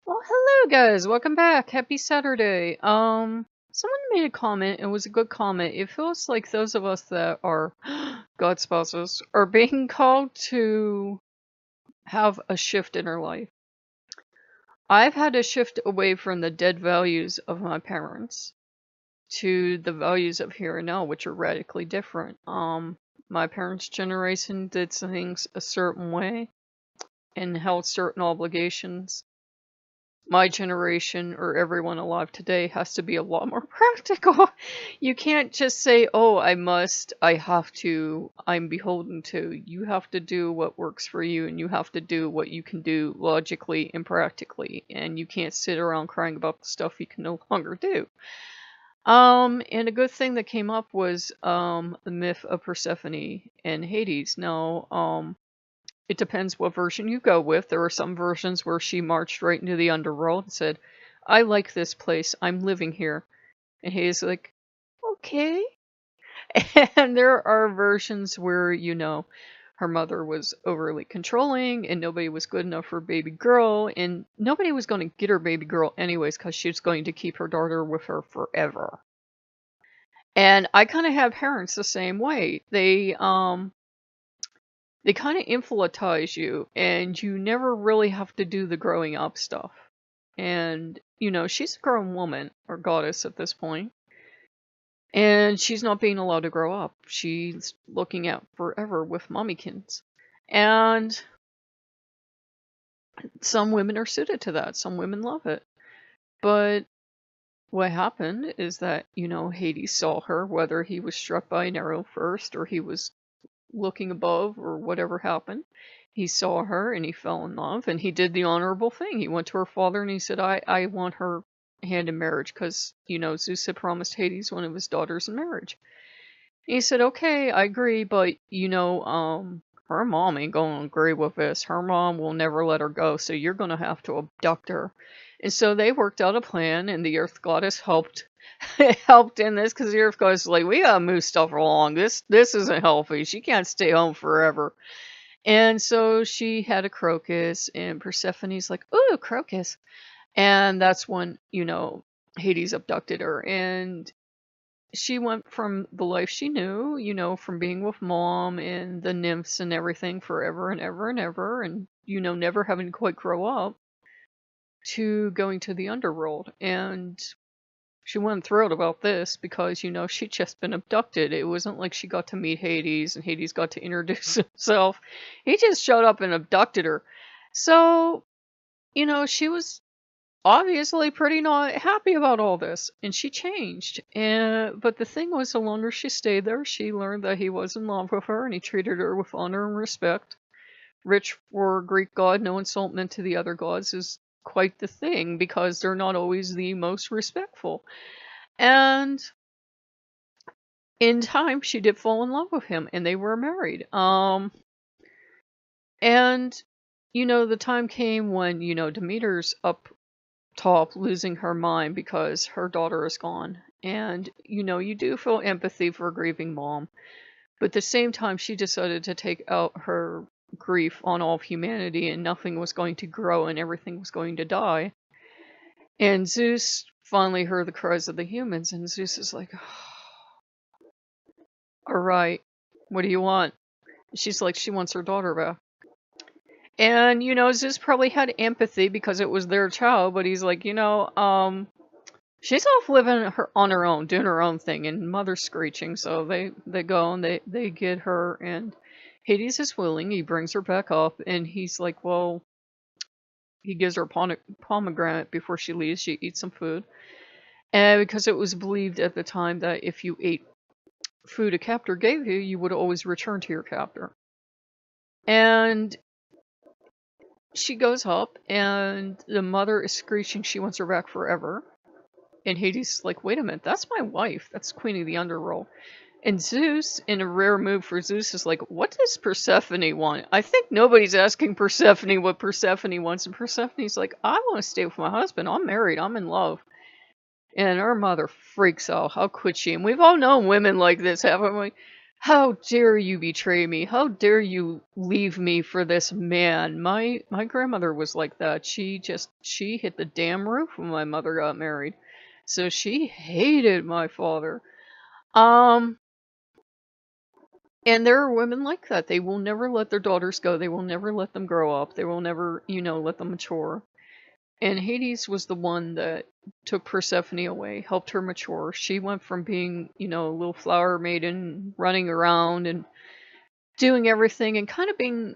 Well, hello guys, welcome back. Happy Saturday. Someone made a comment, it was a good comment. It feels like those of us that are God spouses are being called to have a shift in our life. I've had to shift away from the dead values of my parents to the values of here and now, which are radically different. My parents' generation did things a certain way and held certain obligations. My generation or everyone alive today has to be a lot more practical. You can't just say, oh, I must, I have to, I'm beholden to. You have to do what works for you, and you have to do what you can do logically and practically. And you can't sit around crying about the stuff you can no longer do. And a good thing that came up was the myth of Persephone and Hades. Now, it depends what version you go with. There are some versions where she marched right into the underworld and said, I like this place. I'm living here. And he's like, okay. And there are versions where, her mother was overly controlling and nobody was good enough for baby girl. And nobody was going to get her baby girl anyways because she was going to keep her daughter with her forever. And I kind of have parents the same way. They kind of infantilize you, and you never really have to do the growing up stuff. And, she's a grown woman, or goddess at this point, and she's not being allowed to grow up. She's looking out forever with mommykins. And some women are suited to that. Some women love it. But what happened is that, Hades saw her, whether he was struck by an arrow first or he was looking above or whatever happened. He saw her and he fell in love, and he did the honorable thing. He went to her father and he said, I want her hand in marriage because, Zeus had promised Hades one of his daughters in marriage. And he said, okay, I agree, but, her mom ain't going to agree with this. Her mom will never let her go, so you're going to have to abduct her. And so they worked out a plan, and the Earth Goddess helped in this, because the Earth Goddess is like, we gotta move stuff along. This isn't healthy. She can't stay home forever. And so she had a crocus, and Persephone's like, ooh, crocus. And that's when, Hades abducted her. And she went from the life she knew, from being with mom and the nymphs and everything forever and ever and ever, and, never having to quite grow up, to going to the underworld. And she wasn't thrilled about this because, she'd just been abducted. It wasn't like she got to meet Hades and Hades got to introduce himself. He just showed up and abducted her. So, she was obviously pretty not happy about all this, and she changed. But the thing was, the longer she stayed there, she learned that he was in love with her and he treated her with honor and respect. Which, for a Greek god, no insult meant to the other gods is quite the thing, because they're not always the most respectful. And in time, she did fall in love with him, and they were married. And, the time came when, Demeter's up top losing her mind because her daughter is gone. And, you do feel empathy for a grieving mom. But at the same time, she decided to take out her grief on all of humanity, and nothing was going to grow and everything was going to die. And Zeus finally heard the cries of the humans, and Zeus is like, alright, what do you want? She's like, she wants her daughter back. And, Zeus probably had empathy because it was their child, but he's like, she's off living on her own, doing her own thing, and mother's screeching, so they go and they get her, and Hades is willing. He brings her back up, and he's like, well, he gives her a pomegranate before she leaves. She eats some food. And because it was believed at the time that if you ate food a captor gave you, you would always return to your captor. And she goes up, and the mother is screeching she wants her back forever. And Hades is like, wait a minute, that's my wife. That's Queen of the Underworld. And Zeus, in a rare move for Zeus, is like, what does Persephone want? I think nobody's asking Persephone what Persephone wants. And Persephone's like, I want to stay with my husband. I'm married. I'm in love. And her mother freaks out. How could she? And we've all known women like this, haven't we? How dare you betray me? How dare you leave me for this man? My grandmother was like that. She hit the damn roof when my mother got married. So she hated my father. Um and there are women like that. They will never let their daughters go. They will never let them grow up. They will never, let them mature. And Hades was the one that took Persephone away, helped her mature. She went from being, a little flower maiden running around and doing everything and kind of being,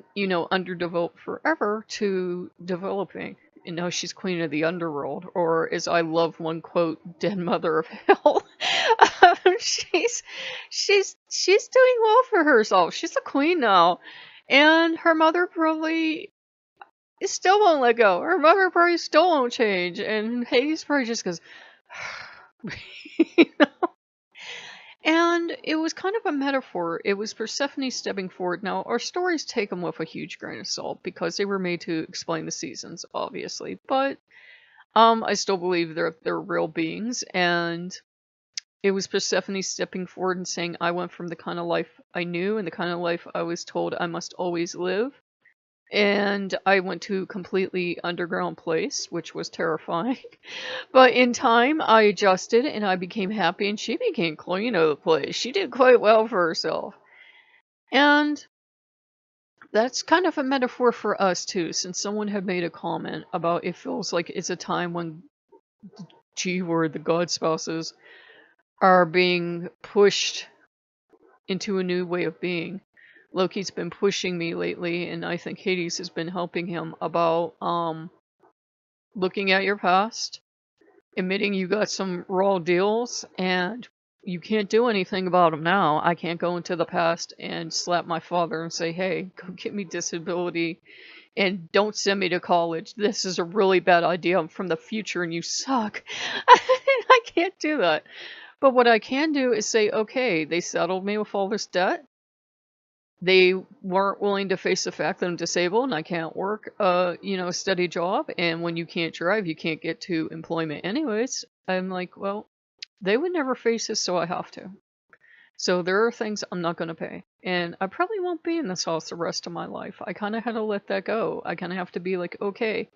underdeveloped forever to developing. And now she's queen of the underworld, or as I love one quote, dead mother of hell. she's she's doing well for herself. She's a queen now. And her mother probably still won't let go. Her mother probably still won't change. And Hades probably just goes, And it was kind of a metaphor. It was Persephone stepping forward. Now, our stories take them with a huge grain of salt because they were made to explain the seasons, obviously. But I still believe they're real beings, and it was Persephone stepping forward and saying, "I went from the kind of life I knew and the kind of life I was told I must always live, and I went to a completely underground place, which was terrifying. But in time, I adjusted and I became happy, and she became queen of the place. She did quite well for herself. And that's kind of a metaphor for us, too, since someone had made a comment about it feels like it's a time when G word, the god spouses, are being pushed into a new way of being. Loki's been pushing me lately, and I think Hades has been helping him about looking at your past, admitting you got some raw deals, and you can't do anything about them now. I can't go into the past and slap my father and say, hey, go get me disability and don't send me to college. This is a really bad idea. I'm from the future and you suck. I can't do that. But what I can do is say, okay, they settled me with all this debt. They weren't willing to face the fact that I'm disabled and I can't work a steady job. And when you can't drive, you can't get to employment anyways. I'm like, well, they would never face this, so I have to. So there are things I'm not going to pay. And I probably won't be in this house the rest of my life. I kind of had to let that go. I kind of have to be like, okay,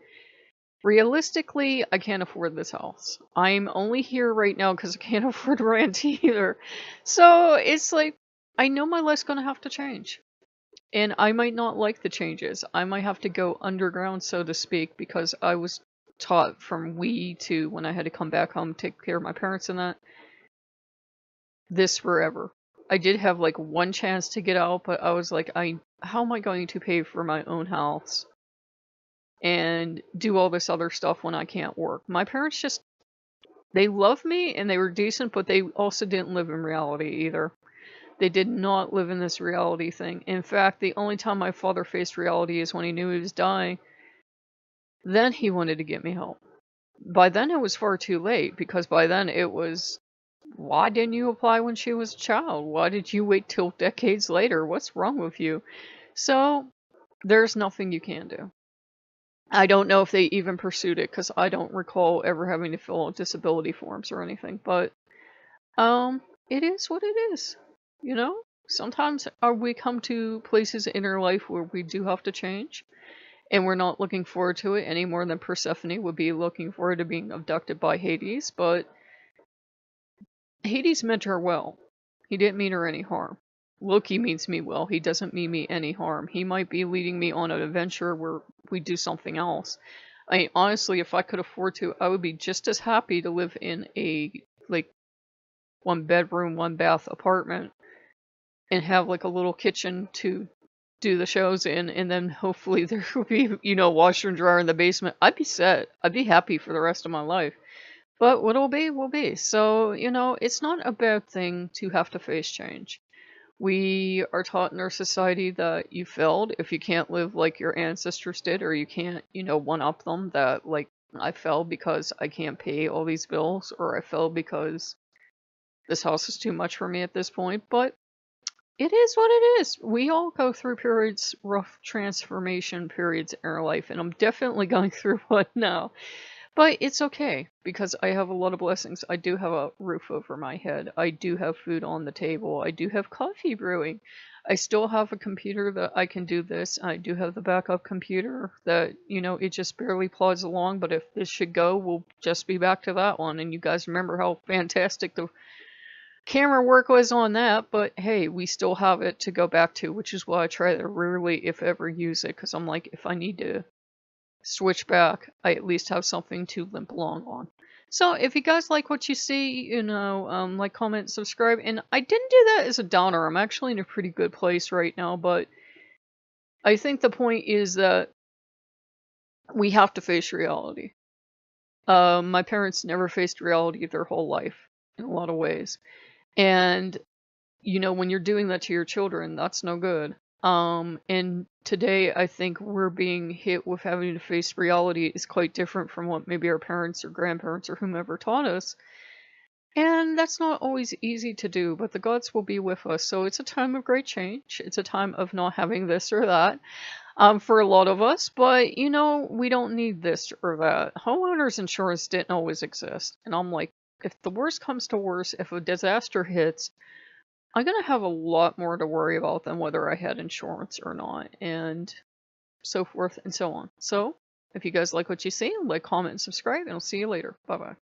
realistically, I can't afford this house. I'm only here right now because I can't afford rent either. So it's like, I know my life's going to have to change. And I might not like the changes. I might have to go underground, so to speak, because I was taught from wee to when I had to come back home, take care of my parents and that, this forever. I did have like one chance to get out, but I was like, how am I going to pay for my own house and do all this other stuff when I can't work? My parents just, they loved me and they were decent, but they also didn't live in reality either. They did not live in this reality thing. In fact, the only time my father faced reality is when he knew he was dying. Then he wanted to get me help. By then it was far too late, because by then it was, why didn't you apply when she was a child? Why did you wait till decades later? What's wrong with you? So there's nothing you can do. I don't know if they even pursued it, because I don't recall ever having to fill out disability forms or anything. But it is what it is. Sometimes we come to places in our life where we do have to change, and we're not looking forward to it any more than Persephone would be looking forward to being abducted by Hades. But Hades meant her well. He didn't mean her any harm. Loki means me well. He doesn't mean me any harm. He might be leading me on an adventure where we do something else. I mean, honestly, if I could afford to, I would be just as happy to live in a, like, 1 bedroom, 1 bath apartment and have, like, a little kitchen to do the shows in, and then hopefully there will be, washer and dryer in the basement. I'd be set. I'd be happy for the rest of my life. But what'll be, will be. So, it's not a bad thing to have to face change. We are taught in our society that you failed if you can't live like your ancestors did, or you can't, one-up them, that, like, I failed because I can't pay all these bills, or I failed because this house is too much for me at this point. But it is what it is. We all go through periods, rough transformation periods in our life, and I'm definitely going through one now. But it's okay because I have a lot of blessings. I do have a roof over my head. I do have food on the table. I do have coffee brewing. I still have a computer that I can do this. I do have the backup computer that, it just barely plods along. But if this should go, we'll just be back to that one. And you guys remember how fantastic the camera work was on that. But hey, we still have it to go back to, which is why I try to rarely, if ever, use it. Because I'm like, if I need to switch back, I at least have something to limp along on. So if you guys like what you see, like, comment, subscribe. And I didn't do that as a downer. I'm actually in a pretty good place right now, but I think the point is that we have to face reality. My parents never faced reality their whole life in a lot of ways. And, when you're doing that to your children, that's no good. And today I think we're being hit with having to face reality is quite different from what maybe our parents or grandparents or whomever taught us. And that's not always easy to do, but the gods will be with us. So it's a time of great change. It's a time of not having this or that, for a lot of us. But, we don't need this or that. Homeowners insurance didn't always exist. And I'm like, if the worst comes to worst, if a disaster hits, I'm going to have a lot more to worry about than whether I had insurance or not, and so forth and so on. So, if you guys like what you see, like, comment, and subscribe, and I'll see you later. Bye-bye.